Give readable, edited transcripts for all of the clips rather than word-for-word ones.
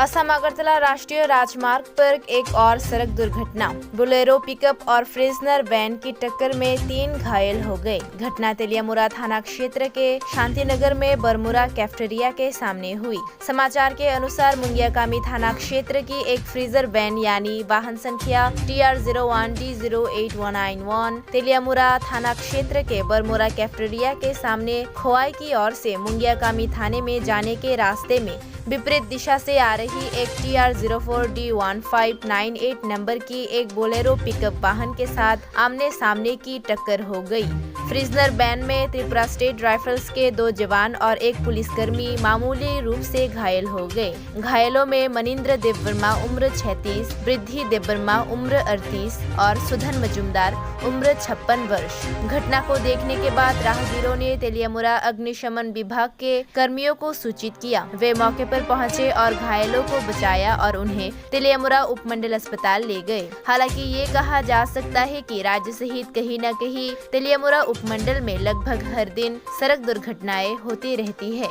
असम अगरतला राष्ट्रीय राजमार्ग पर एक और सड़क दुर्घटना। बोलेरो पिकअप और फ्रेजनर वैन की टक्कर में 3 घायल हो गए। घटना तेलियामुरा थाना क्षेत्र के शांतिनगर में बरमुरा कैफेटेरिया के सामने हुई। समाचार के अनुसार मुंगियाकामी थाना क्षेत्र की एक फ्रीजर वैन यानी वाहन संख्या TR01D08191 तेलियामुरा थाना क्षेत्र के बरमुरा कैफेटेरिया के सामने खोवाई की ओर से मुंगियाकामी थाने में जाने के रास्ते में विपरीत दिशा से आ रही एक TR04D1598 नंबर की एक बोलेरो पिकअप वाहन के साथ आमने सामने की टक्कर हो गई। फ्रीजनर वैन में त्रिपुरा स्टेट राइफल्स के 2 जवान और एक पुलिसकर्मी मामूली रूप से घायल हो गए। घायलों में मनिंद्र देववर्मा उम्र 36, वृद्धि देववर्मा उम्र 38 और सुधन मजुमदार उम्र 56 वर्ष। घटना को देखने के बाद राहगीरों ने तेलियामुरा अग्निशमन विभाग के कर्मियों को सूचित किया। वे मौके पर पहुंचे और घायलों को बचाया और उन्हें तेलियामुरा उपमंडल अस्पताल ले गए। हालांकि ये कहा जा सकता है कि राज्य सहित कहीं न कहीं तेलियामुरा उपमंडल में लगभग हर दिन सड़क दुर्घटनाएं होती रहती है।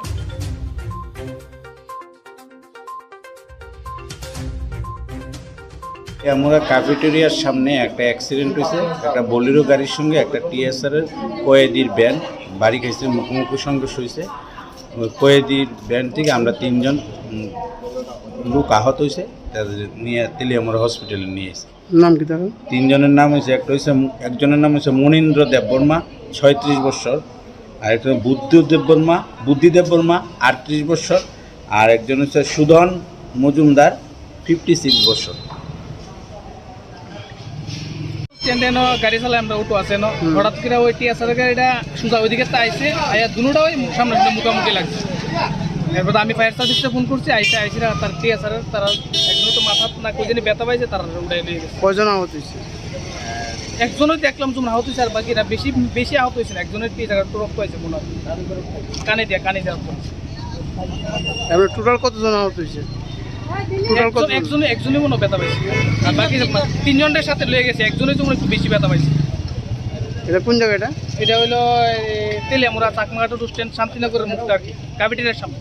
আমরা ক্যাফেটেরিয়ার সামনে একটা অ্যাক্সিডেন্ট হয়েছে। একটা বোলেরো গাড়ির সঙ্গে একটা টিএসআরের কোয়েদির ভ্যান বাড়ি খাইছে, মুখোমুখি সংঘর্ষ হয়েছে। কোয়েদির ভ্যান থেকে আমরা 3 জন লোক আহত হয়েছে, তাদের নিয়ে তেলিয়ামুরা হসপিটালে নিয়ে এসেছি। নাম কি তার? 3 জনের নাম হয়েছে, একজনের নাম হচ্ছে মনীন্দ্র দেববর্মা 36 বছর, আর একটা বুদ্ধি দেববর্মা 38 বছর, আর একজন হচ্ছে সুধন মজুমদার 56 বছর। গাড়ি চালাই আমরা উঠো আছে না, হঠাৎ করে ওই টিএসআর গাড়িটা সোজা ওইদিকে আইসে, আয়া দুটোটা ওই সামনে মুখোমুখি লাগছে। এরপর আমি ফায়ার সার্ভিসে ফোন করছি, আইসে তার টিএসআর তারা একজন তো মাথা না কোই জানি ব্যথা পাইছে, তারা উঠাই নিয়ে গেছে। কয়জন আহত হয়েছে? একজনই দেখলাম তোমরা আহত হয়েছে, আর বাকিরা বেশি আহত হয়েছে না। একজনের টিএসআর একটু রক্ত হয়েছে মনে হয়, কানে দিয়ে রক্ত হয়েছে। এবার টোটাল কতজন আহত হয়েছে? একজনই মনে ব্যথা পাইছে, আর বাকি 3 জনের সাথে লয়ে গেছে। একজনই তো একটু বেশি ব্যথা পাইছে। এটা কোন জায়গাটা? এটা হলো তেলিয়ামুরা চাকমাঘাট স্ট্যান্ড শান্তিনগরের মুখটা আর কি, ক্যাফেটেরিয়ার সামনে।